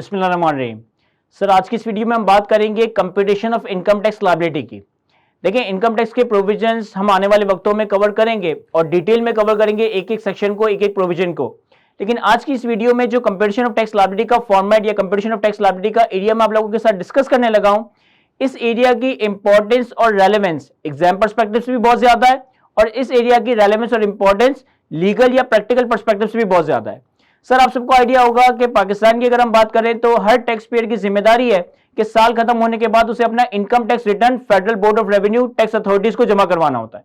बिस्मिल्लाहिर्रहमानिर्रहीम। सर, आज की इस वीडियो में हम बात करेंगे computation of income tax liability की। देखिए, इनकम टैक्स के प्रोविजंस हम आने वाले वक्तों में कवर करेंगे और डिटेल में कवर करेंगे एक एक सेक्शन को, एक एक प्रोविजन को। लेकिन आज की इस वीडियो में जो कंप्यूटेशन ऑफ टैक्स लायबिलिटी का फॉर्मेट या कंप्यूटेशन ऑफ टैक्स लायबिलिटी का एरिया मैं आप लोगों के साथ डिस्कस करने लगा हूं, इस एरिया की इंपॉर्टेंस और रेलेवेंस एग्जाम पर्सपेक्टिव से भी बहुत ज्यादा है और इस एरिया की रेलेवेंस और इंपॉर्टेंस लीगल या प्रैक्टिकल पर्सपेक्टिव से भी बहुत ज्यादा है। सर, आप सबको आइडिया होगा कि पाकिस्तान की अगर हम बात करें तो हर टैक्स पेयर की जिम्मेदारी है कि साल खत्म होने के बाद उसे अपना income tax return federal board of revenue tax authorities को जमा करवाना होता है।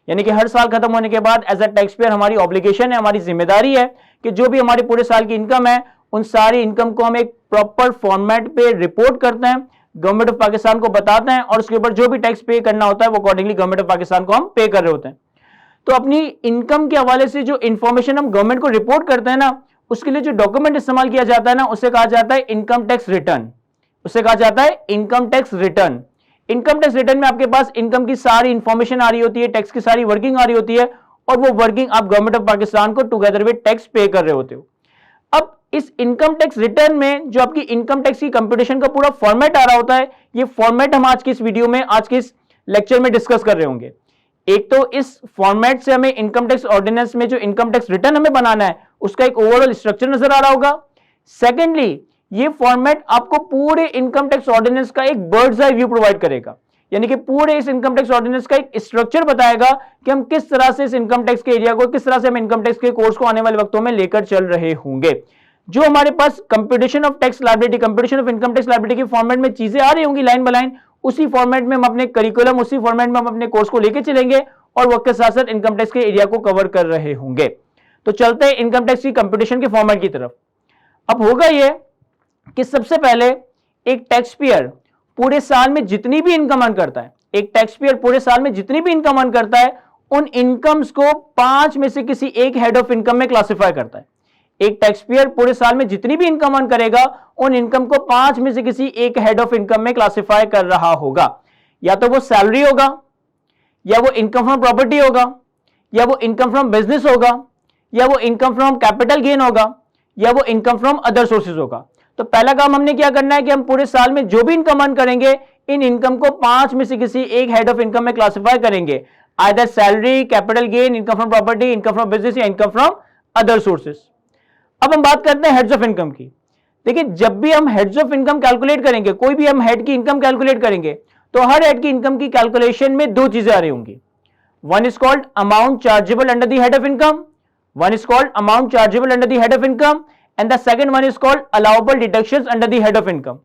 यानी कि हर साल खत्म होने के बाद एज अ टैक्स पेयर हमारी ऑब्लिगेशन है, हमारी जिम्मेदारी है कि जो भी हमारी पूरे साल की इनकम है उन सारी इनकम को हम एक प्रॉपर फॉर्मेट पे रिपोर्ट करते हैं, गवर्नमेंट ऑफ पाकिस्तान को बताते हैं और उसके ऊपर जो भी टैक्स पे करना होता है वो अकॉर्डिंगली गवर्नमेंट ऑफ पाकिस्तान को हम पे कर रहे होते हैं। तो अपनी इनकम के हवाले से जो इंफॉर्मेशन हम गवर्नमेंट को रिपोर्ट करते हैं ना, उसके लिए जो डॉक्यूमेंट इस्तेमाल किया जाता है ना, उसे कहा जाता है इनकम टैक्स रिटर्न। उसे कहा जाता है income tax return. Income tax return में आपके पास इनकम की सारी इंफॉर्मेशन आ रही होती है, टैक्स की सारी वर्किंग आ रही होती है और वो वर्किंग आप गवर्नमेंट ऑफ पाकिस्तान को टुगेदर विद टैक्स पे कर रहे होते हो। अब इस इनकम टैक्स रिटर्न में जो आपकी इनकम टैक्स की कंप्यूटेशन का पूरा फॉर्मेट आ रहा होता है, ये फॉर्मेट हम आज की इस वीडियो में, आज के इस लेक्चर में डिस्कस कर रहे होंगे। एक तो इस फॉर्मेट से हमें इनकम टैक्स ऑर्डिनेंस में जो इनकम टैक्स रिटर्न हमें बनाना है उसका एक ओवरऑल स्ट्रक्चर नजर आ रहा होगा। सेकेंडली, ये फॉर्मेट आपको पूरे इनकम टैक्स ऑर्डिनेंस का एक बर्ड्स आई व्यू प्रोवाइड करेगा, यानी कि पूरे इस इनकम टैक्स ऑर्डिनेंस का एक स्ट्रक्चर बताएगा कि हम किस तरह से इस इनकम टैक्स के एरिया को, किस तरह से हम इनकम टैक्स के कोर्स को आने वाले वक्तों में लेकर चल रहे होंगे। जो हमारे पास computation of tax liability, computation of income tax liability के फॉर्मेट में चीजें आ रही होंगी लाइन बाय लाइन, उसी फॉर्मेट में हम अपने करिकुलम, उसी फॉर्मेट में हम अपने कोर्स को लेकर चलेंगे और वक्त के साथ साथ इनकम टैक्स के एरिया को कवर कर रहे होंगे। तो चलते हैं इनकम टैक्स की कंप्यूटेशन के फॉर्मेट की तरफ। अब होगा यह कि सबसे पहले एक टैक्स पेयर पूरे साल में जितनी भी इनकम अर्न करता है, एक टैक्स पेयर पूरे साल में जितनी भी इनकम अर्न करता है, उन इनकम्स को 5 में से किसी एक हेड ऑफ इनकम में क्लासिफाई करता है। एक टैक्स पेयर पूरे साल में जितनी भी इनकम अर्न करेगा, उन इनकम को 5 में से किसी एक हेड ऑफ इनकम में क्लासिफाई कर रहा होगा। या तो वो सैलरी होगा, या वो इनकम फ्रॉम प्रॉपर्टी होगा, या वो इनकम फ्रॉम बिजनेस होगा, या वो इनकम फ्रॉम कैपिटल गेन होगा, या वो इनकम फ्रॉम अदर सोर्सेज होगा। तो पहला काम हमने क्या करना है कि हम पूरे साल में जो भी इनकम अर्न करेंगे, इन इनकम को 5 में से किसी एक हेड ऑफ इनकम में क्लासिफाई करेंगे, either salary, capital gain, income from property, income from business या इनकम फ्रॉम अदर सोर्सेज। अब हम बात करते हैं हेड्स ऑफ इनकम की। देखिए, जब भी हम हेड्स ऑफ इनकम कैलकुलेट करेंगे, कोई भी हम हेड की इनकम कैलकुलेट करेंगे, तो हर हेड की इनकम की कैलकुलेशन में दो चीजें आ रही होंगी। One is called amount chargeable under the head of income, one is called amount chargeable under the head of income and the second one is called allowable deductions under the head of income.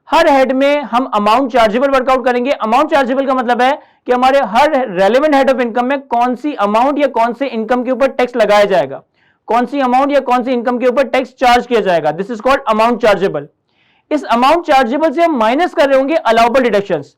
Her head में हम amount chargeable workout करेंगे। Amount chargeable का मतलब है कि हमारे हर relevant head of income में कौन सी अमाउंट या कौन से इनकम के ऊपर टैक्स लगाया जाएगा, कौन सी अमाउंट या कौन सी इनकम के ऊपर टैक्स चार्ज किया जाएगा। This is called amount chargeable. इस अमाउंट चार्जेबल से हम माइनस कर रहे होंगे अलाउबल डिडक्शंस।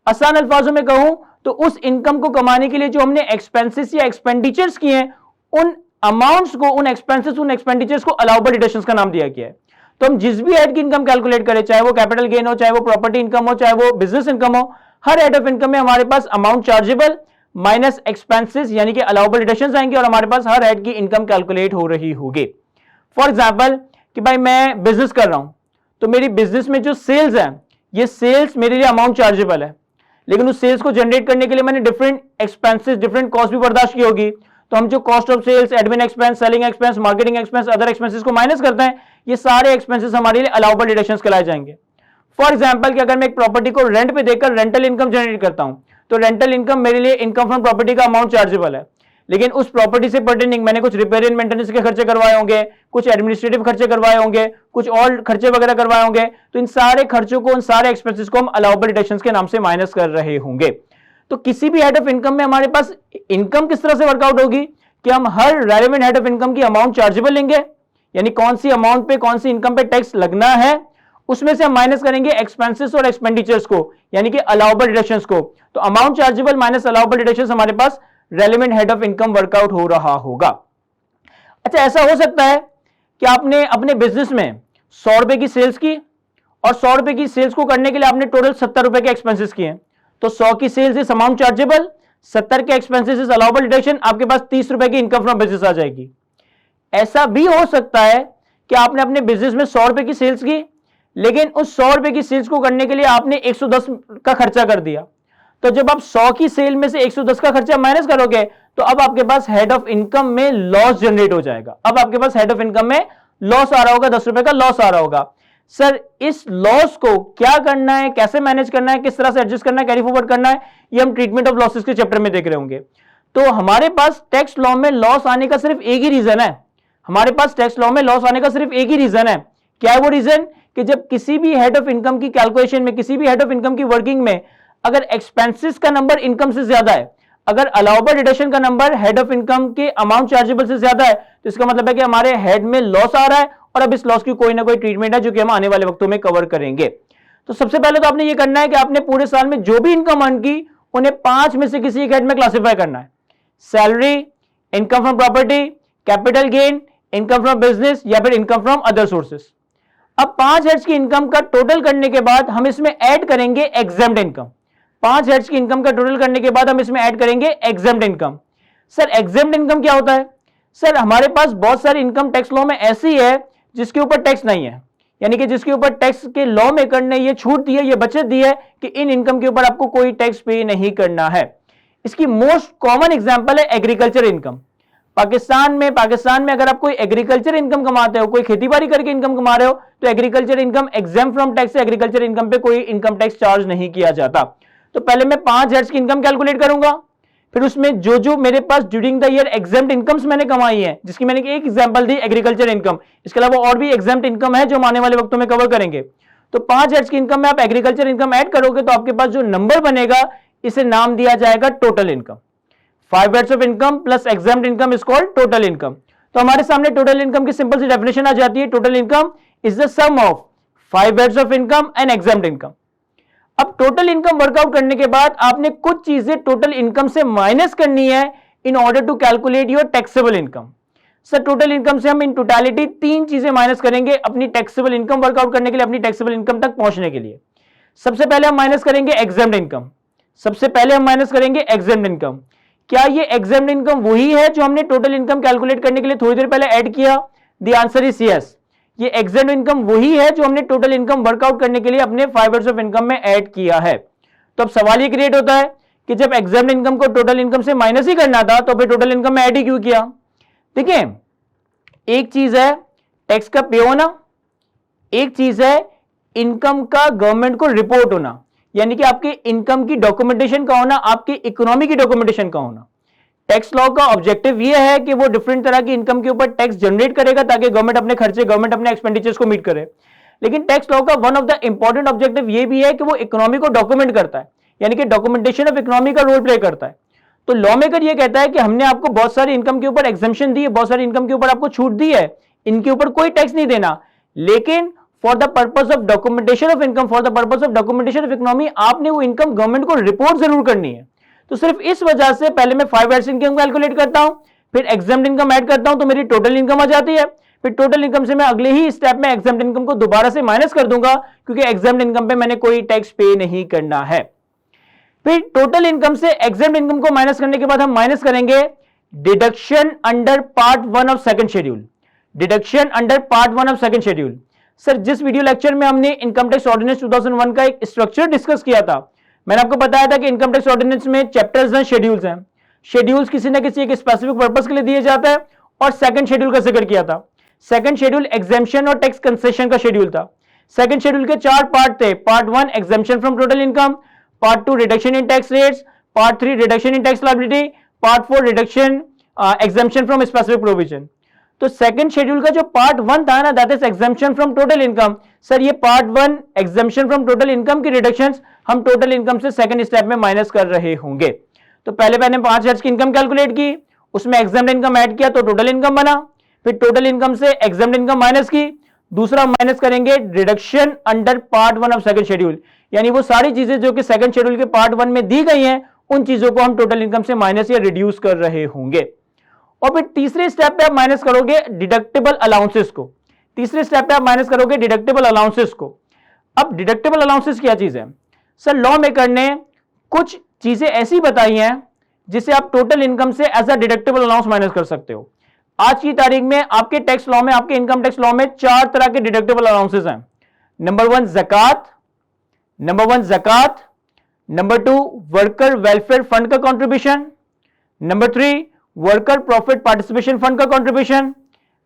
आसान अल्फाजों में कहूं तो उस इनकम को कमाने के लिए जो हमने एक्सपेंसेस या एक्सपेंडिचर्स किए हैं, उन अमाउंट्स को, उन एक्सपेंसेस, उन एक्सपेंडिचर्स को अलाउबल डिडक्शंस का नाम दिया गया है। तो हम जिस भी हेड की इनकम कैलकुलेट करें, चाहे वो कैपिटल गेन हो, चाहे वो प्रॉपर्टी इनकम हो, चाहे वो बिजनेस इनकम हो, हर हेड ऑफ इनकम में हमारे पास अमाउंट चार्जेबल माइनस एक्सपेंसेस यानी कि अलाउबल डिडक्शंस आएंगे और हमारे पास हर हेड की इनकम कैलकुलेट हो रही होगी। फॉर एग्जांपल कि भाई मैं बिजनेस कर रहा हूं, तो मेरी बिजनेस में जो सेल्स है, ये सेल्स मेरे लिए अमाउंट चार्जेबल है, लेकिन उस सेल्स को जनरेट करने के लिए मैंने डिफरेंट एक्सपेंसेस, डिफरेंट कॉस्ट भी बर्दाश्त की होगी। तो हम जो cost of sales, admin expense, selling expense, marketing expense, other expenses को माइनस करते हैं, ये सारे एक्सपेंसेस हमारे लिए अलाउबल डिडक्शंस कहलाए जाएंगे। फॉर एग्जांपल कि अगर मैं एक प्रॉपर्टी को रेंट पे देकर रेंटल इनकम जनरेट करता हूं, तो रेंटल इनकम मेरे लिए इनकम फ्रॉम प्रॉपर्टी का अमाउंट चार्जेबल है, लेकिन उस प्रॉपर्टी से पर्टेनिंग मैंने कुछ रिपेयर एंड मेंटेनेंस के खर्चे करवाए होंगे, कुछ एडमिनिस्ट्रेटिव खर्चे करवाए होंगे, कुछ और खर्चे वगैरह करवाए होंगे, तो इन सारे खर्चों को, उन सारे एक्सपेंसेस को हम अलाउबल डिडक्शंस के नाम से माइनस कर रहे होंगे। तो किसी भी हेड ऑफ इनकम में हमारे पास इनकम किस तरह से वर्कआउट होगी कि हम हर रेलेवेंट हेड ऑफ इनकम की अमाउंट चार्जेबल लेंगे, यानी कौन सी अमाउंट पे, कौन सी इनकम पे टैक्स लगना है, उसमें से हम माइनस करेंगे एक्सपेंसेस और एक्सपेंडिचर्स को, यानी कि अलाउबल डिडक्शंस को। तो amount chargeable minus allowable deductions हमारे पास relevant head of income workout हो रहा होगा। अच्छा, ऐसा हो सकता है कि आपने अपने बिजनेस में 100 रुपए की सेल्स की और 100 रुपए की सेल्स को करने के लिए आपने टोटल 70 रुपए के एक्सपेंसेस किए। तो 100 की सेल्स इज अमाउंट चार्जेबल, 70 के एक्सपेंसेस इज अलाउबल डिडक्शन, आपके पास 30 रुपए की इनकम फ्रॉम बिजनेस आ जाएगी। ऐसा भी हो सकता है कि आपने अपने बिजनेस में 100 रुपए की सेल्स की, लेकिन उस 100 रुपए की सेल्स को करने के लिए आपने 110 का खर्चा कर दिया। तो जब आप 100 की सेल में से 110 का खर्चा माइनस करोगे तो अब आपके पास हेड ऑफ इनकम में लॉस जनरेट हो जाएगा। अब आपके पास हेड ऑफ इनकम में लॉस आ रहा होगा, 10 रुपए का लॉस आ रहा होगा। सर इस लॉस को क्या करना है, कैसे मैनेज करना है, किस तरह से एडजस्ट करना है, कैरी फॉरवर्ड करना है, ये हम ट्रीटमेंट ऑफ लॉसेस के चैप्टर में देख रहे होंगे। तो हमारे पास टैक्स लॉ में लॉस आने का सिर्फ एक ही रीजन है, हमारे पास टैक्स लॉ में लॉस आने का सिर्फ एक ही रीजन है। क्या है वो रीजन? कि जब किसी भी हेड ऑफ इनकम की कैलकुलेशन में, किसी भी हेड ऑफ इनकम की वर्किंग में अगर एक्सपेंसेस का नंबर इनकम से ज्यादा है, अगर अलाउबल डिडक्शन का नंबर हेड ऑफ इनकम के अमाउंट चार्जेबल से ज्यादा है, तो इसका मतलब है कि हमारे हेड में लॉस आ रहा है और अब इस लॉस की कोई ना कोई ट्रीटमेंट है जो कि हम आने वाले वक्तों में कवर करेंगे। तो सबसे पहले तो आपने ये करना है कि आपने पूरे साल में जो भी इनकम अर्न की उन्हें 5 में से किसी एक हेड में क्लासिफाई करना है। Salary, income from property, capital gain, income from business या फिर इनकम फ्रॉम अदर सोर्सेस। अब 5 हेड्स की इनकम का टोटल करने के बाद हम इसमें ऐड करेंगे एग्जेम्प्ट इनकम। 5 हेड्स की इनकम का टोटल करने के बाद हम इसमें ऐड करेंगे exempt income. Sir exempt income क्या होता है? सर हमारे पास बहुत सारी इनकम टैक्स लॉ में ऐसी है जिसके ऊपर टैक्स नहीं है, यानी कि जिसके ऊपर टैक्स के लॉ मेकर ने ये छूट दी है, ये बचत दी है कि इन इनकम के ऊपर आपको कोई टैक्स पे नहीं करना है। इसकी मोस्ट कॉमन एग्जांपल है एग्रीकल्चर इनकम। पाकिस्तान में अगर आप कोई एग्रीकल्चर इनकम कमाते हो, कोई खेतीबाड़ी करके इनकम कमा रहे हो, तो agriculture income exempt from tax है, एग्रीकल्चर इनकम पे कोई इनकम टैक्स चार्ज नहीं किया जाता। तो पहले मैं 5 हेड्स की इनकम कैलकुलेट करूंगा, फिर उसमें जो जो मेरे पास during the year exempt incomes मैंने कमाई है, जिसकी मैंने एक एग्जांपल दी एग्रीकल्चर इनकम, इसके अलावा और भी एग्जेम्प्ट इनकम है जो हम आने वाले वक्तों में कवर करेंगे। तो 5 हेड्स की इनकम में आप एग्रीकल्चर इनकम ऐड करोगे तो आपके पास जो नंबर बनेगा इसे नाम दिया जाएगा total income. 5 heads of income plus exempt income is called total income. तो हमारे सामने टोटल इनकम की सिंपल सी डेफिनेशन आ जाती है, total income is the sum of 5 heads of income and exempt income. अब टोटल इनकम वर्कआउट करने के बाद आपने कुछ चीजें टोटल इनकम से माइनस करनी है in order to calculate your taxable income. Sir total income से हम इन टोटलिटी 3 चीजें माइनस करेंगे अपनी टैक्सेबल इनकम वर्कआउट करने के लिए, अपनी टैक्सेबल इनकम तक पहुंचने के लिए। सबसे पहले हम माइनस करेंगे एग्जेम्प्ट इनकम। सबसे पहले हम माइनस करेंगे एग्जेम्प्ट इनकम। क्या ये एग्जेम्प्ट इनकम वही है जो हमने टोटल इनकम कैलकुलेट करने के लिए थोड़ी देर पहले ऐड किया? The answer is yes. ये एग्जेम्प्ट इनकम वही है जो हमने टोटल इनकम वर्कआउट करने के लिए अपने 5 हेड्स ऑफ इनकम में ऐड किया है। तो अब सवाल ये क्रिएट होता है कि जब एग्जेम्प्ट इनकम को टोटल इनकम से माइनस ही करना था तो फिर टोटल इनकम में ऐड ही क्यों किया? देखिए एक चीज है टैक्स का पे होना, एक चीज है इनकम का गवर्नमेंट को रिपोर्ट होना, यानी कि आपके इनकम की डॉक्यूमेंटेशन का होना, आपकी इकोनॉमी की डॉक्यूमेंटेशन का होना। टैक्स लॉ का ऑब्जेक्टिव यह है कि वो डिफरेंट तरह की इनकम के ऊपर टैक्स जनरेट करेगा ताकि गवर्नमेंट अपने खर्चे, गवर्नमेंट अपने एक्सपेंडिचर्स को मीट करे। लेकिन टैक्स लॉ का one of the important objective ये भी है कि वो इकोनॉमी को डॉक्यूमेंट करता है, यानी कि डॉक्यूमेंटेशन ऑफ इकोनॉमी का रोल प्ले करता है। तो लॉ मेकर ये कहता है कि हमने आपको बहुत सारी इनकम के ऊपर एग्जेम्पशन दी है, बहुत सारी इनकम के ऊपर आपको छूट दी है, इनके ऊपर कोई टैक्स नहीं देना, लेकिन for the purpose of documentation of income, for the purpose of documentation of economy, आपने वो इनकम गवर्नमेंट को रिपोर्ट जरूर करनी है। तो सिर्फ इस वजह से पहले मैं 5 हेड्स इनकम कैलकुलेट करता हूं, फिर एग्जेम्प्ट इनकम ऐड करता हूं तो मेरी टोटल इनकम आ जाती है। फिर टोटल इनकम से मैं अगले ही स्टेप में एग्जेम्प्ट इनकम को दोबारा से माइनस कर दूंगा क्योंकि एग्जेम्प्ट इनकम पे मैंने कोई टैक्स पे नहीं करना है। फिर टोटल इनकम से एग्जेम्प्ट इनकम को माइनस करने के बाद हम माइनस करेंगे deduction under part 1 of second schedule. Deduction under part 1 of second schedule. Sir जिस वीडियो लेक्चर में हमने इनकम टैक्स ऑर्डिनेंस 2001 का एक स्ट्रक्चर डिस्कस किया था, मैंने आपको बताया था कि इनकम टैक्स ऑर्डिनेंस में चैप्टर्स हैं, शेड्यूल्स हैं। शेड्यूल्स किसी ना किसी एक स्पेसिफिक पर्पस के लिए दिए जाते हैं और सेकंड शेड्यूल का जिक्र किया था। सेकंड शेड्यूल एग्जेम्पशन और टैक्स कंसेशन का शेड्यूल था। सेकंड शेड्यूल के 4 पार्ट थे। Part 1 exemption from total income, part 2 reduction in tax rates, part 3 reduction in tax liability, part 4 reduction exemption from specific provision. तो सेकंड शेड्यूल का जो part 1 था ना, that is exemption from total income. Sir ये part 1 exemption from total income की reductions हम total income से second step में माइनस कर रहे होंगे। तो पहले मैंने 5 हेड्स की इनकम कैलकुलेट की, उसमें एग्जेम्प्ट इनकम ऐड किया तो टोटल इनकम बना। फिर टोटल इनकम से एग्जेम्प्ट इनकम माइनस की, दूसरा माइनस करेंगे reduction under part 1 of second schedule, यानी वो सारी चीजें जो कि सेकंड शेड्यूल के पार्ट 1 में दी गई हैं उन चीजों को हम टोटल इनकम से माइनस या रिड्यूस कर रहे होंगे। और फिर तीसरे स्टेप पे आप माइनस करोगे डिडक्टेबल अलाउंसेस को। तीसरे स्टेप पे आप माइनस करोगे डिडक्टेबल अलाउंसेस को। अब डिडक्टेबल अलाउंसेस क्या चीज है? सर लॉ मेकर ने कुछ चीजें ऐसी बताई हैं जिसे आप टोटल इनकम से as a deductible allowance minus कर सकते हो। आज की तारीख में आपके टैक्स लॉ में, आपके इनकम टैक्स लॉ में 4 तरह के डिडक्टेबल अलाउंसेस हैं। नंबर वन जकात, number two worker welfare fund का contribution, number three worker profit participation fund का contribution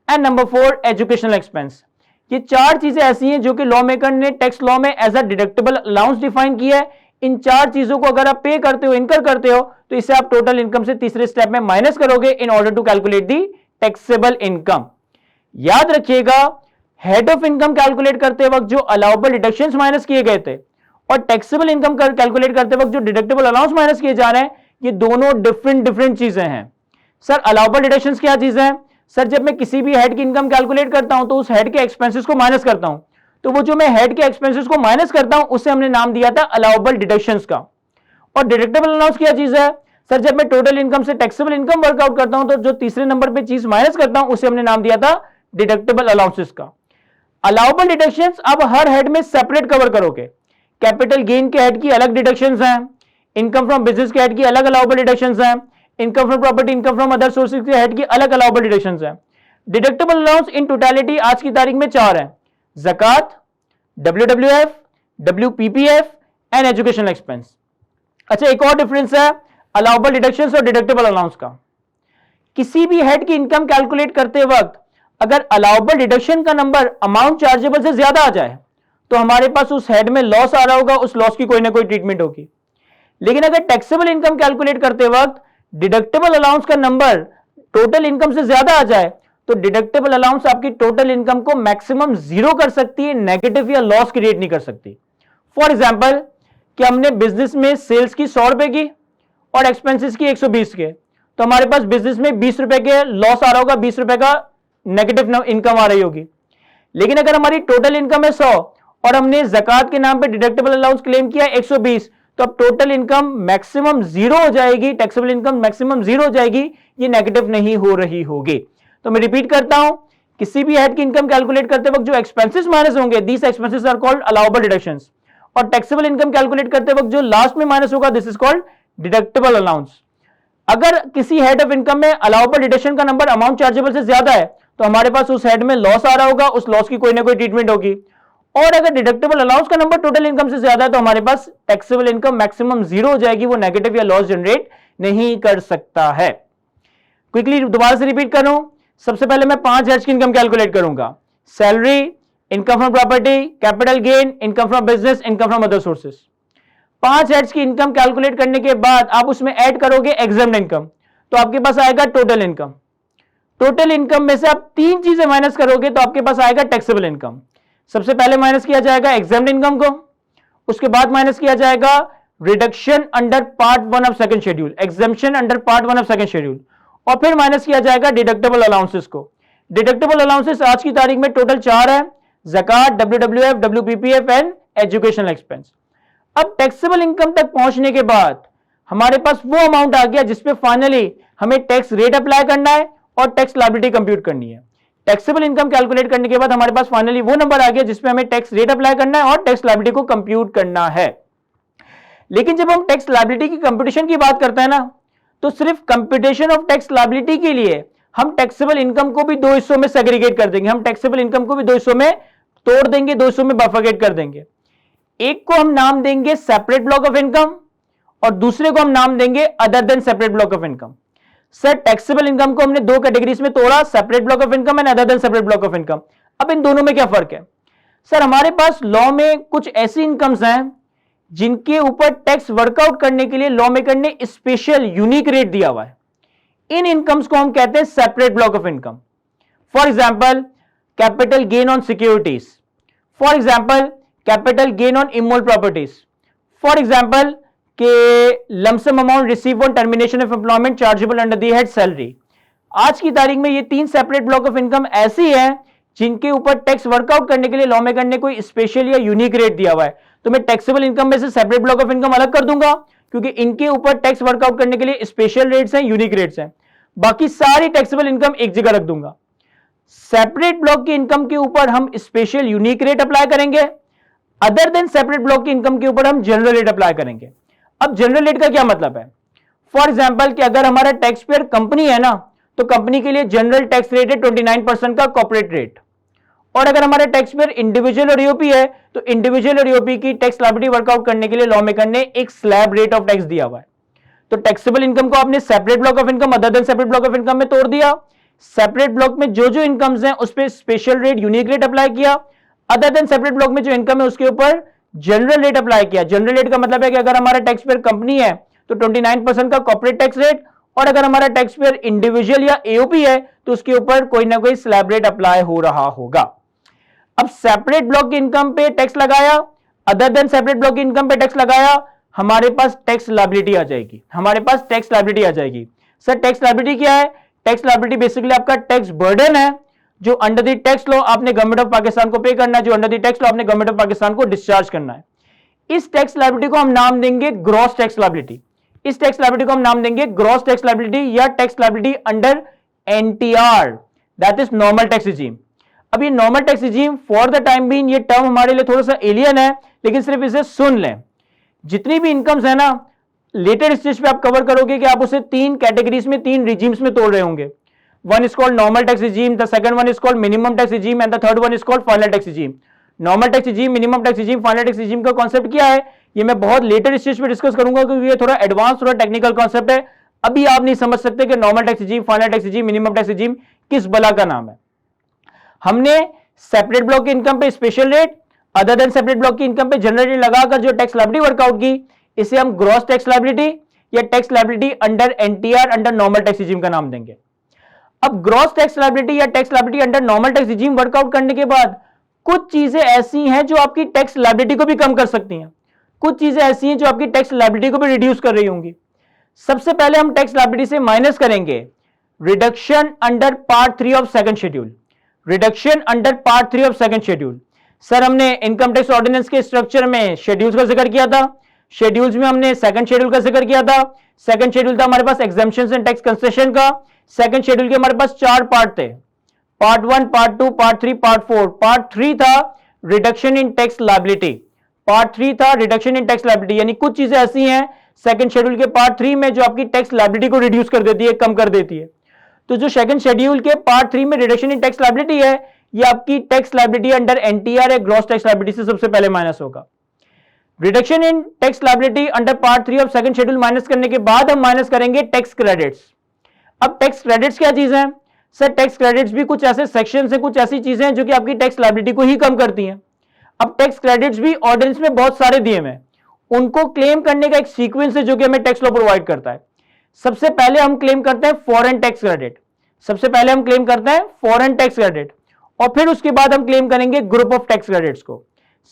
and number four educational expense. ये चार चीजें ऐसी हैं जो कि लॉ मेकर ने टैक्स लॉ में as a deductible allowance define किया है। इन चार चीजों को अगर आप पे करते हो, इनकर करते हो, तो इसे आप टोटल इनकम से तीसरे स्टेप में माइनस करोगे in order to calculate the taxable income. याद रखिएगा, हेड ऑफ इनकम कैलकुलेट करते वक्त जो अलाउबल डिडक्शंस माइनस किए गए थे और टैक्सेबल इनकम कैलकुलेट करते वक्त जो डिडक्टेबल अलाउंस माइनस किए जा रहे हैं, ये दोनों डिफरेंट चीजें हैं। सर अलाउबल डिडक्शंस क्या चीज है? सर जब मैं किसी भी हेड की इनकम कैलकुलेट करता हूं तो उस हेड के एक्सपेंसेस को माइनस करता हूं, तो वो जो मैं हेड के एक्सपेंसेस को माइनस करता हूं उसे हमने नाम दिया था अलाउबल डिडक्शंस का। और डिडक्टेबल अलाउंस क्या चीज है? सर जब मैं टोटल इनकम से टैक्सेबल इनकम वर्कआउट करता हूं तो जो तीसरे नंबर पे चीज माइनस करता हूं उसे हमने नाम दिया था डिडक्टेबल अलाउंसेस का। अलाउबल डिडक्शंस अब हर हेड में सेपरेट कवर करोगे। कैपिटल गेन के हेड की अलग डिडक्शंस हैं, इनकम फ्रॉम बिजनेस के हेड की अलग अलाउबल डिडक्शंस हैं, income from property, income from other sources के हेड की अलग अलाउबल डिडक्शंस हैं। डिडक्टेबल अलाउंस इन टोटलिटी आज की तारीख में चार है: ज़कात, WWF, WPPF and educational expense. अच्छा, एक और डिफरेंस है अलाउबल डिडक्शंस और डिडक्टेबल अलाउंस का। किसी भी हेड की इनकम कैलकुलेट करते वक्त अगर अलाउबल डिडक्शन का नंबर अमाउंट चार्जेबल से ज्यादा आ जाए तो हमारे पास उस हेड में लॉस आ रहा होगा, उस लॉस की कोई ना कोई ट्रीटमेंट होगी। लेकिन अगर टैक्सेबल इनकम कैलकुलेट करते वक्त डिडक्टेबल अलाउंस का नंबर टोटल इनकम से ज्यादा आ जाए तो डिडक्टेबल अलाउंस आपकी टोटल इनकम को मैक्सिमम जीरो कर सकती है, नेगेटिव या लॉस क्रिएट नहीं कर सकती। फॉर एग्जाम्पल कि हमने बिजनेस में सेल्स की 100 रुपए की और एक्सपेंसेस की 120 के, तो हमारे पास बिजनेस में 20 रुपए के लॉस आ रहा होगा, 20 रुपए का नेगेटिव इनकम आ रही होगी। लेकिन अगर हमारी टोटल इनकम है 100 और हमने ज़कात के नाम पे डिडक्टेबल अलाउंस क्लेम किया 120, तो अब टोटल इनकम मैक्सिमम जीरो हो जाएगी, टैक्सेबल इनकम मैक्सिमम जीरो हो जाएगी, ये नेगेटिव नहीं हो रही होगी। तो मैं रिपीट करता हूं, किसी भी हेड की इनकम कैलकुलेट करते वक्त जो एक्सपेंसेस माइनस होंगे, these expenses are called allowable deductions, और टैक्सेबल इनकम कैलकुलेट करते वक्त जो लास्ट में माइनस होगा this is called deductible allowance. अगर किसी हेड ऑफ इनकम में अलाउबल डिडक्शन का नंबर अमाउंट चार्जेबल से ज्यादा है तो हमारे पास उस हेड में लॉस आ रहा होगा, उस लॉस की कोई ना कोई ट्रीटमेंट होगी। और अगर डिडक्टेबल अलाउंस का नंबर टोटल इनकम से ज्यादा है तो हमारे पास टैक्सेबल इनकम मैक्सिमम जीरो हो जाएगी, वो नेगेटिव या लॉस जनरेट नहीं कर सकता है। क्विकली दोबारा से रिपीट करूं, सबसे पहले मैं 5 हेड्स की इनकम कैलकुलेट करूंगा: salary, income from property, capital gain, income from business, income from other sources. 5 heads की इनकम कैलकुलेट करने के बाद आप उसमें ऐड करोगे एग्जाम्ड इनकम, तो आपके पास आएगा टोटल इनकम। टोटल इनकम में से आप 3 चीजें माइनस करोगे तो आपके पास आएगा टैक्सेबल इनकम। सबसे पहले माइनस किया जाएगा एग्जाम्ड इनकम को, उसके बाद माइनस किया जाएगा reduction under part 1 of second schedule, exemption under part 1 of second schedule, और फिर माइनस किया जाएगा डिडक्टेबल अलाउंसेस को। डिडक्टेबल अलाउंसेस आज की तारीख में टोटल 4 है: ज़कात, WWF, WPPF and educational expense. अब टैक्सेबल इनकम तक पहुंचने के बाद हमारे पास वो अमाउंट आ गया जिसपे फाइनली हमें टैक्स रेट अप्लाई करना है और टैक्स लायबिलिटी कंप्यूट करनी है। टैक्सेबल इनकम कैलकुलेट करने के बाद हमारे पास फाइनली वो नंबर आ गया जिसपे हमें टैक्स रेट अप्लाई करना है और टैक्स लायबिलिटी को कंप्यूट करना है। लेकिन जब हम टैक्स लायबिलिटी की कंप्यूटेशन की बात करते हैं ना, तो सिर्फ कंप्यूटेशन ऑफ टैक्स लायबिलिटी के लिए हम टैक्सेबल इनकम को भी 2 हिस्सों में सेग्रीगेट कर देंगे। हम टैक्सेबल इनकम को भी 2 हिस्सों में तोड़ देंगे, 2 हिस्सों में बाइफरकेट कर देंगे। एक को हम नाम देंगे सेपरेट ब्लॉक ऑफ इनकम और दूसरे को हम नाम देंगे other than separate block of income. Sir taxable income को हमने 2 कैटेगरीज में तोड़ा, separate block of income and other than separate block of income. अब इन दोनों में क्या फर्क है? सर हमारे पास लॉ में कुछ ऐसी इनकम्स हैं जिनके ऊपर टैक्स वर्कआउट करने के लिए लॉ मेकर ने स्पेशल यूनिक रेट दिया हुआ है। इन इनकम्स को हम कहते हैं separate block of income. For example capital gain on securities, for example capital gain on immovable properties, for example के lump sum amount receive on termination of employment chargeable under the head salary. आज की तारीख में ये 3 separate block of income ऐसी है जिनके ऊपर टैक्स वर्कआउट करने के लिए लॉ मेकर ने कोई स्पेशल या यूनिक रेट दिया हुआ है। तो मैं टैक्सेबल इनकम में से सेपरेट ब्लॉक ऑफ इनकम अलग कर दूंगा क्योंकि इनके ऊपर टैक्स वर्कआउट करने के लिए स्पेशल रेट्स हैं, यूनिक रेट्स हैं। बाकी सारी टैक्सेबल इनकम एक जगह रख दूंगा। सेपरेट ब्लॉक की इनकम के ऊपर हम स्पेशल यूनिक रेट अप्लाई करेंगे, अदर देन सेपरेट ब्लॉक की इनकम के ऊपर हम जनरल रेट अप्लाई करेंगे। अब जनरल रेट का क्या मतलब है? फॉर एग्जाम्पल कि अगर हमारा टैक्स पेयर कंपनी है ना, तो कंपनी के लिए जनरल टैक्स रेट है 29% का कॉर्पोरेट रेट, और अगर हमारा टैक्स पेयर इंडिविजुअल और ईओपी है तो इंडिविजुअल और ईओपी की टैक्स लायबिलिटी वर्कआउट करने के लिए लॉ मेकर ने एक स्लैब रेट ऑफ टैक्स दिया हुआ है। तो टैक्सेबल इनकम को आपने separate block of income other than separate block of income में तोड़ दिया। सेपरेट ब्लॉक में जो जो इनकम्स हैं उस पर special rate unique rate apply किया। अदर देन सेपरेट ब्लॉक में जो इनकम है उसके ऊपर जनरल रेट अप्लाई किया। जनरल रेट का मतलब है कि अगर हमारा टैक्स पेयर कंपनी है तो 29% का कॉर्पोरेट टैक्स रेट, और अगर हमारा टैक्स पेयर इंडिविजुअल या एओपी है तो उसके ऊपर कोई ना कोई स्लैब रेट अप्लाई हो रहा होगा। अब सेपरेट ब्लॉक की इनकम पे टैक्स लगाया, अदर देन सेपरेट ब्लॉक की इनकम पे टैक्स लगाया, हमारे पास टैक्स लायबिलिटी आ जाएगी। हमारे पास टैक्स लायबिलिटी आ जाएगी। सर टैक्स लायबिलिटी क्या है? टैक्स लायबिलिटी बेसिकली आपका टैक्स बर्डन है जो अंडर द टैक्स लॉ आपने गवर्नमेंट ऑफ पाकिस्तान को पे करना है, जो अंडर द टैक्स लॉ आपने गवर्नमेंट ऑफ पाकिस्तान को डिस्चार्ज करना है। इस टैक्स लायबिलिटी को हम नाम देंगे ग्रॉस टैक्स लायबिलिटी। इस टैक्स लायबिलिटी को हम नाम देंगे ग्रॉस टैक्स लायबिलिटी या tax liability under NTR, that is normal tax regime. अब ये normal tax regime for the time being ये टर्म हमारे लिए थोड़ा सा एलियन है, लेकिन सिर्फ इसे सुन लें। जितनी भी इनकम्स है ना, लेटर स्टेज पे आप कवर करोगे कि आप उसे 3 कैटेगरीज में 3 रिजीम्स में तोड़ रहे होंगे। One is called normal tax regime, the second one is called minimum tax regime and the third one is called final tax regime. Normal tax regime, minimum tax regime, final tax regime का concept क्या है ये मैं बहुत later stage पे discuss करूंगा क्योंकि ये थोड़ा एडवांस थोड़ा टेक्निकल कॉन्सेप्ट है। अभी आप नहीं समझ सकते कि normal tax regime, final tax regime, minimum tax regime किस बला का नाम है। हमने सेपरेट ब्लॉक की इनकम पे special rate, other than separate block की इनकम पे जनरल रेट लगाकर जो टैक्स लायबिलिटी वर्कआउट की, इसे हम ग्रॉस टैक्स लायबिलिटी या tax liability under NTR under normal tax regime का नाम देंगे। अब ग्रॉस टैक्स लायबिलिटी या tax liability under normal tax regime workout करने के बाद कुछ चीजें ऐसी हैं जो आपकी टैक्स लायबिलिटी को भी कम कर सकती हैं, कुछ चीजें ऐसी हैं जो आपकी टैक्स लायबिलिटी को भी रिड्यूस कर रही होंगी। सबसे पहले हम टैक्स लायबिलिटी से माइनस करेंगे reduction under part 3 of second schedule. Reduction under part 3 of second schedule. Sir हमने इनकम टैक्स ऑर्डिनेंस के स्ट्रक्चर में शेड्यूल्स का जिक्र किया था। शेड्यूल्स में हमने सेकंड शेड्यूल का जिक्र किया था। सेकंड शेड्यूल था हमारे पास एग्जेम्पशंस एंड टैक्स कंसेशन का। सेकंड शेड्यूल के हमारे पास 4 पार्ट थे, part 1, part 2, part 3, part 4। Part 3 था reduction in tax liability. Part 3 था रिडक्शन इन टैक्स लायबिलिटी, यानी कुछ चीजें ऐसी हैं सेकंड शेड्यूल के पार्ट 3 में जो आपकी टैक्स लायबिलिटी को रिड्यूस कर देती है, कम कर देती है। तो जो सेकंड शेड्यूल के पार्ट 3 में रिडक्शन इन टैक्स लायबिलिटी है, ये आपकी टैक्स लायबिलिटी अंडर एनटीआर है, ग्रॉस टैक्स लायबिलिटी से सबसे पहले माइनस होगा। Reduction in tax liability under part 3 of second schedule minus करने के बाद हम माइनस करेंगे टैक्स क्रेडिट्स। अब टैक्स क्रेडिट्स क्या चीज है? सर टैक्स क्रेडिट्स भी कुछ ऐसे सेक्शन से कुछ ऐसी चीजें हैं जो कि आपकी टैक्स लायबिलिटी को ही कम करती हैं। अब टैक्स क्रेडिट्स भी ऑर्डिनेंस में बहुत सारे दिए हैं, उनको क्लेम करने का एक सीक्वेंस है जो कि हमें टैक्स लॉ प्रोवाइड करता है। सबसे पहले हम क्लेम करते हैं फॉरेन टैक्स क्रेडिट, सबसे पहले हम क्लेम करते हैं फॉरेन टैक्स क्रेडिट, और फिर उसके बाद हम क्लेम करेंगे ग्रुप ऑफ टैक्स क्रेडिट्स को।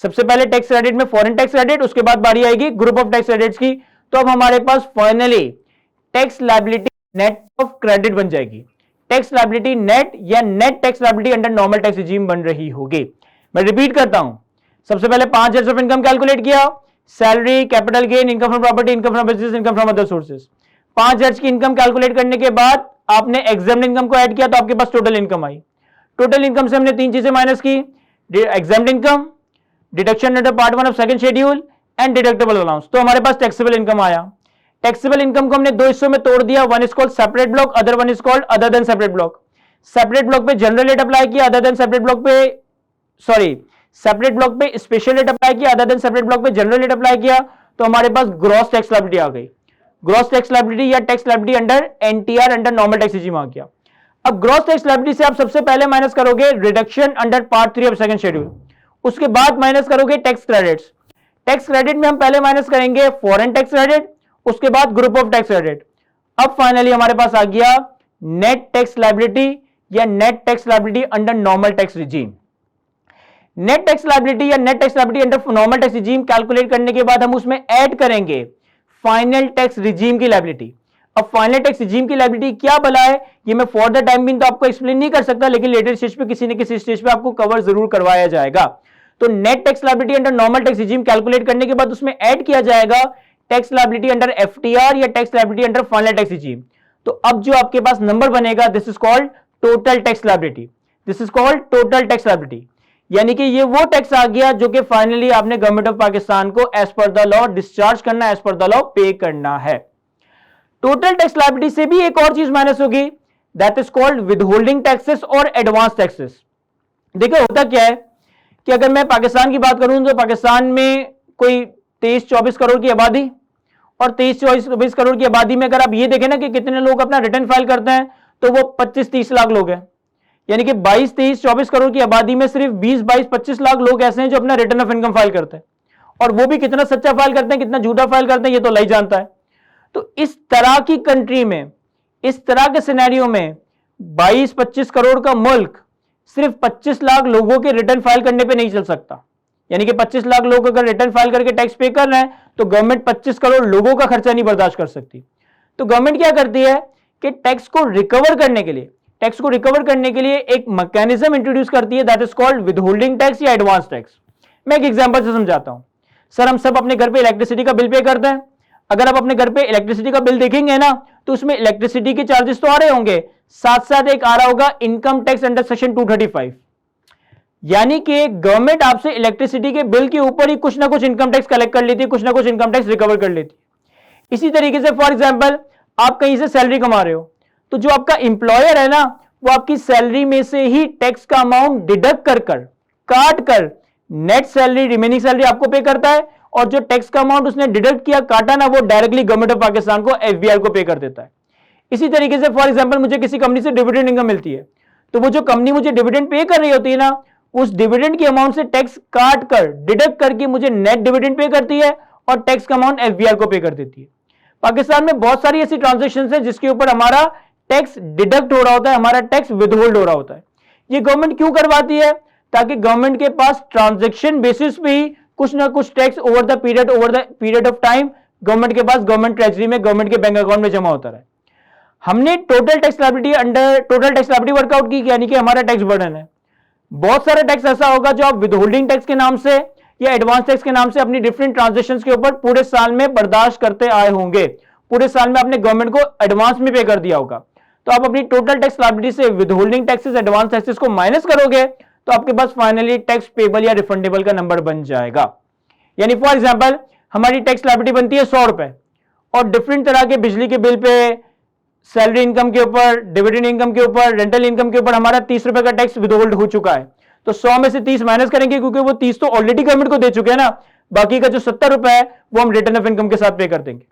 सबसे पहले टैक्स क्रेडिट में फॉरेन टैक्स क्रेडिट, उसके बाद बारी आएगी ग्रुप ऑफ टैक्स क्रेडिट्स की। तो अब हमारे पास finally tax liability net of credit बन जाएगी। टैक्स लायबिलिटी नेट या net tax liability under normal tax regime बन रही होगी। मैं रिपीट करता हूं, सबसे पहले 5 इयर्स ऑफ इनकम कैलकुलेट किया, salary, capital gain, income from property, income from business, income from other sources. 5 years की इनकम कैलकुलेट करने के बाद आपने एग्जाम्ड इनकम को ऐड किया तो आपके पास टोटल इनकम आई। टोटल इनकम से हमने 3 चीजें माइनस की, examined income, deduction under part 1 of second schedule and deductible allowance. तो हमारे पास टैक्सेबल इनकम आया। टैक्सेबल इनकम को हमने 2 हिस्सों में तोड़ दिया, one is called separate block, other one is called other than separate block. Separate block पे जनरल रेट अप्लाई किया, अदर देन सेपरेट ब्लॉक पे सेपरेट ब्लॉक पे स्पेशल रेट अप्लाई किया, अदर देन सेपरेट ब्लॉक पे general rate apply किया, तो हमारे पास ग्रॉस टैक्स लायबिलिटी आ गई। ग्रॉस टैक्स लायबिलिटी या tax liability under NTR under normal tax regime आ गया। अब ग्रॉस टैक्स लायबिलिटी से आप सबसे पहले माइनस करोगे reduction under part 3 of second schedule, उसके बाद माइनस करोगे टैक्स क्रेडिट्स। टैक्स क्रेडिट में हम पहले माइनस करेंगे फॉरेन टैक्स क्रेडिट, उसके बाद ग्रुप ऑफ टैक्स क्रेडिट। अब फाइनली हमारे पास आ गया नेट टैक्स लायबिलिटी या net tax liability under normal tax regime. Net tax liability या net tax liability under normal tax regime calculate करने के बाद हम उसमें ऐड करेंगे फाइनल टैक्स रिजीम की लायबिलिटी। अब फाइनल टैक्स रिजीम की लायबिलिटी क्या भला है, ये मैं फॉर द टाइम बीइंग तो आपको एक्सप्लेन नहीं कर सकता, लेकिन लेटर स्टेज पे किसी न किसी स्टेज पे आपको कवर जरूर करवाया जाएगा। तो net tax liability under normal tax regime calculate करने के बाद उसमें ऐड किया जाएगा टैक्स लायबिलिटी अंडर एफटीआर या tax liability under final tax regime. तो अब जो आपके पास नंबर बनेगा, this is called total tax liability, this is called total tax liability, यानी कि ये वो टैक्स आ गया जो कि फाइनली आपने गवर्नमेंट ऑफ पाकिस्तान को as per the law discharge करना, as per the law pay करना है। टोटल टैक्स लायबिलिटी से भी एक और चीज माइनस होगी, that is called withholding taxes और एडवांस टैक्सेस। देखो होता क्या है कि अगर मैं पाकिस्तान की बात करूं तो पाकिस्तान में कोई 23-24 करोड़ की आबादी, और 23-24 करोड़ की आबादी में अगर आप ये देखें ना कि कितने लोग अपना रिटर्न फाइल करते हैं, तो वो 25-30 लाख लोग हैं। यानी कि 22-23-24 करोड़ की आबादी में सिर्फ 20-22-25 लाख लोग ऐसे हैं जो अपना रिटर्न ऑफ इनकम फाइल करते हैं, और वो भी कितना सच्चा फाइल करते हैं, कितना झूठा फाइल करते हैं, ये तो अल्लाह ही जानता है। तो इस तरह की कंट्री में, इस तरह के सिनेरियो में 22-25 करोड़ का मुल्क सिर्फ 25 लाख लोगों के रिटर्न फाइल करने पे नहीं चल सकता। यानी कि 25 लाख लोग अगर रिटर्न फाइल करके टैक्स पे कर रहे हैं, तो गवर्नमेंट 25 करोड़ लोगों का खर्चा नहीं बर्दाश्त कर सकती। तो गवर्नमेंट क्या करती है कि टैक्स को रिकवर करने के लिए एक मैकेनिज्म इंट्रोड्यूस करती है, that is called withholding tax या एडवांस टैक्स। मैं एक एग्जांपल से समझाता हूं। सर, हम सब अपने घर पे इलेक्ट्रिसिटी का बिल पे करते हैं। अगर आप अपने घर पे इलेक्ट्रिसिटी का बिल देखेंगे ना, तो उसमें इलेक्ट्रिसिटी के चार्जेस तो आ रहे होंगे, साथ साथ एक आ रहा होगा इनकम टैक्स अंडर सेक्शन 235। यानी कि गवर्नमेंट आपसे इलेक्ट्रिसिटी के बिल के ऊपर ही कुछ ना कुछ इनकम टैक्स कलेक्ट कर लेती है, कुछ ना कुछ इनकम टैक्स रिकवर कर लेती है। इसी तरीके से फॉर एग्जांपल आप कहीं से सैलरी कमा रहे हो, तो जो आपका इंप्लॉयर है ना, वो आपकी सैलरी में से ही टैक्स का अमाउंट डिडक्ट कर काट कर नेट सैलरी, रिमेनिंग सैलरी आपको पे करता है, और जो टैक्स का अमाउंट उसने डिडक्ट किया, काटा ना, वो डायरेक्टली गवर्नमेंट ऑफ पाकिस्तान को, एफबीआई को पे कर देता है। इसी तरीके से फॉर एग्जांपल मुझे किसी कंपनी से डिविडेंड इनकम मिलती है, तो वो जो कंपनी मुझे डिविडेंड पे कर रही होती है ना, उस डिविडेंड के अमाउंट से टैक्स काट कर, डिडक्ट करके मुझे नेट डिविडेंड पे करती है, और टैक्स का अमाउंट एफबीआई को पे कर देती है। पाकिस्तान में बहुत सारी ऐसी ट्रांजेक्शन है जिसके ऊपर हमारा टैक्स डिडक्ट हो रहा होता है, हमारा टैक्स विदहोल्ड हो रहा होता है। ये गवर्नमेंट क्यों करवाती है? ताकि गवर्नमेंट के पास ट्रांजेक्शन बेसिस पे ही कुछ ना कुछ tax over the period of time government के पास, गवर्नमेंट ट्रेजरी में, गवर्नमेंट के बैंक अकाउंट में जमा होता रहे। हमने टोटल टैक्स लायबिलिटी वर्कआउट की, यानी कि हमारा टैक्स बर्डन है। बहुत सारा टैक्स ऐसा होगा जो आप विदहोल्डिंग टैक्स के नाम से या एडवांस टैक्स के नाम से अपनी डिफरेंट ट्रांजेक्शंस के ऊपर पूरे साल में बर्दाश्त करते आए होंगे। पूरे साल में आपने गवर्नमेंट को एडवांस में पे कर दिया होगा, तो आप अपनी टोटल टैक्स लायबिलिटी से विदहोल्डिंग टैक्सेस, एडवांस टैक्सेस को माइनस करोगे, तो आपके पास फाइनली टैक्स पेबल या रिफंडेबल का नंबर बन जाएगा। यानी फॉर एग्जांपल हमारी टैक्स लायबिलिटी बनती है 100 रुपए, और डिफरेंट तरह के बिजली के बिल पे, सैलरी इनकम के ऊपर, डिविडेंड इनकम के ऊपर, रेंटल इनकम के ऊपर हमारा 30 रुपए का टैक्स विदहोल्ड हो चुका है, तो 100 में से 30 माइनस करेंगे, क्योंकि वो 30 तो ऑलरेडी गवर्नमेंट को दे चुके हैं ना, बाकी का जो 70 रुपए है वो हम रिटर्न ऑफ इनकम के साथ पे कर देंगे।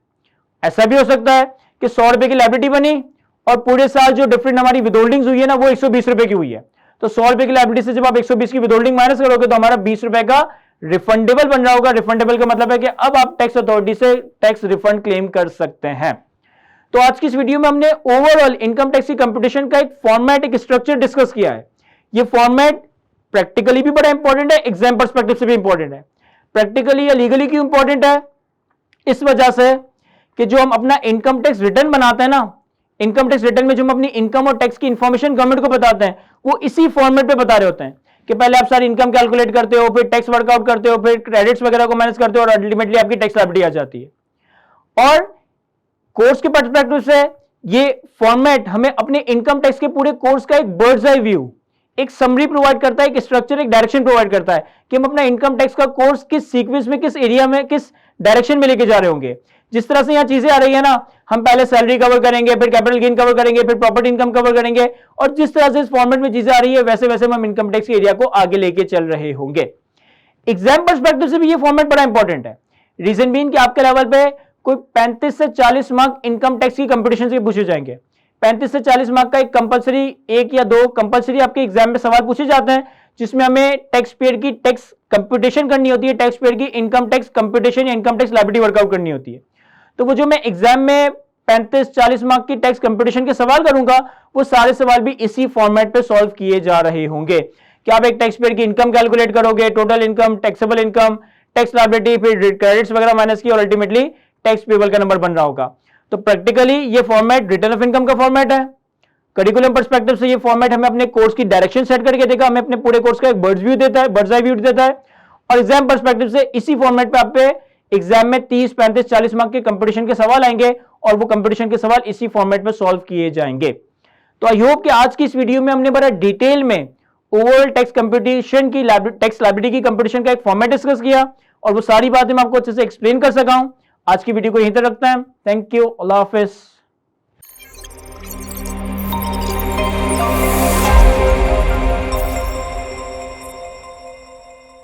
ऐसा भी हो सकता है कि 100 रुपए की लायबिलिटी बनी और पूरे साल जो डिफरेंट हमारी विदहोल्डिंग हुई है ना, वो 120 रुपए की हुई है, तो 100 रुपए की लायबिलिटी से जब आप 120 की विदहोल्डिंग माइनस करोगे, तो हमारा 20 रुपए का रिफंडेबल बन रहा होगा। रिफंडेबल का मतलब है कि अब आप टैक्स अथॉरिटी से टैक्स रिफंड क्लेम कर सकते हैं। तो आज की इस वीडियो में हमने ओवरऑल इनकम टैक्स की कंपटीशन का एक फॉर्मेट, एक स्ट्रक्चर डिस्कस किया है। ये फॉर्मेट प्रैक्टिकली भी बड़ा इंपॉर्टेंट है, एग्जाम पर्सपेक्टिव से भी इंपॉर्टेंट है। प्रैक्टिकली या लीगली क्यों इंपॉर्टेंट है? इस वजह से कि जो हम अपना इनकम टैक्स रिटर्न बनाते हैं ना, इनकम टैक्स रिटर्न में जो हम अपनी इनकम और टैक्स की इंफॉर्मेशन गवर्नमेंट को बताते हैं, वो इसी फॉर्मेट पे बता रहे होते हैं कि पहले आप सारी इनकम कैलकुलेट करते हो, फिर टैक्स वर्कआउट करते हो, फिर क्रेडिट्स वगैरह को मैनेज करते हो, और अल्टीमेटली आपकी टैक्स लायबिलिटी आ जाती है। और कोर्स के पर्सपेक्टिव से ये फॉर्मेट हमें अपने इनकम टैक्स के पूरे कोर्स का एक बर्ड्स आई व्यू, एक समरी प्रोवाइड करता है, एक स्ट्रक्चर, एक डायरेक्शन प्रोवाइड करता है कि हम अपना इनकम टैक्स का कोर्स किस सीक्वेंस में, किस एरिया में, किस डायरेक्शन में लेके जा रहे होंगे। जिस तरह से यहां चीजें आ रही है ना, हम पहले सैलरी कवर करेंगे, फिर कैपिटल गेन कवर करेंगे, फिर प्रॉपर्टी इनकम कवर करेंगे, और जिस तरह से इस फॉर्मेट में चीजें आ रही है, वैसे वैसे हम इनकम टैक्स के एरिया को आगे लेके चल रहे होंगे। एग्जाम पर्सपेक्टिव से भी ये फॉर्मेट बड़ा इंपॉर्टेंट है। रीजन बीइंग कि आपके लेवल पे कोई 35 से 40 मार्क इनकम टैक्स की कंपटीशन से पूछे जाएंगे। 35 से 40 मार्क का एक कंपलसरी, एक या दो कंपलसरी आपके एग्जाम में सवाल पूछे जाते हैं, जिसमें हमें टैक्स पेयर की टैक्स कंप्यूटेशन करनी होती है, टैक्स पेयर की इनकम टैक्स कंप्यूटेशन या इनकम टैक्स लायबिलिटी वर्कआउट करनी होती है। तो वो जो मैं एग्जाम में 35-40 मार्क की टैक्स कंप्यूटेशन के सवाल करूंगा, वो सारे सवाल भी इसी फॉर्मेट पे सॉल्व किए जा रहे होंगे कि आप एक टैक्स पेयर की इनकम कैलकुलेट करोगे, total income, taxable income, tax liability, फिर क्रेडिट्स वगैरह माइनस की, और अल्टीमेटली टैक्स पेबल का नंबर बन रहा होगा। तो प्रैक्टिकली ये फॉर्मेट रिटर्न ऑफ इनकम का फॉर्मेट है। करिकुलम पर्सपेक्टिव से ये फॉर्मेट हमें अपने कोर्स की डायरेक्शन सेट करके देगा, हमें अपने पूरे कोर्स का एक बर्ड्स आई व्यू देता है। और एग्जाम पर्सपेक्टिव से इसी फॉर्मेट पे आप पे एग्जाम में 30, 35, 40 मार्क के कंपटीशन के सवाल आएंगे, और वो कंपटीशन के सवाल इसी फॉर्मेट में सॉल्व किए जाएंगे। तो आई होप कि आज की इस वीडियो में हमने बड़ा डिटेल में ओवरऑल टैक्स कंपटीशन की, टैक्स लायबिलिटी की कंपटीशन का एक फॉर्मेट डिस्कस किया, और वो सारी बातें मैं आपको अच्छे से एक्सप्लेन कर सका हूं। आज की वीडियो को यहीं तक रखते हैं। Thank you, Allah Hafiz.